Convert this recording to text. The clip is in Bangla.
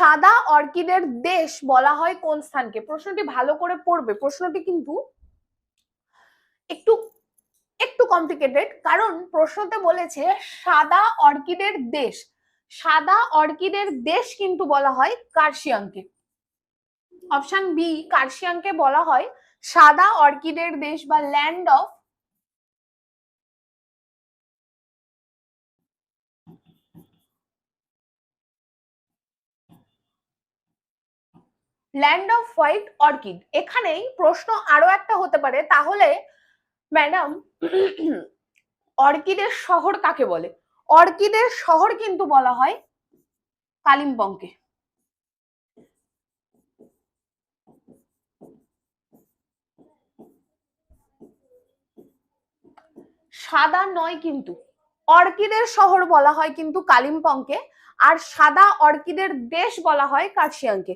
সাদা অর্কিডের দেশ বলা হয় কোন স্থানকে? প্রশ্নটি ভালো করে পড়বে, প্রশ্নটি কিন্তু একটু একটু কমপ্লিকেটেড, কারণ প্রশ্নতে বলেছে সাদা অর্কিডের দেশ। সাদা অর্কিডের দেশ কিন্তু বলা হয় কার্শিয়াংকে। অপশন বি, কার্শিয়াংকে বলা হয় সাদা অর্কিডের দেশ বা ল্যান্ড অফ হোয়াইট অর্কিড। এখানেই প্রশ্ন আরো একটা হতে পারে, তাহলে ম্যাডাম অর্কিডের শহর কাকে বলে? অর্কিডের শহর কিন্তু বলা হয় কালিম্পংকে। সাদা নয় কিন্তু, অর্কিডের শহর বলা হয় কিন্তু কালিম্পংকে, আর সাদা অর্কিডের দেশ বলা হয় কার্শিয়াংকে।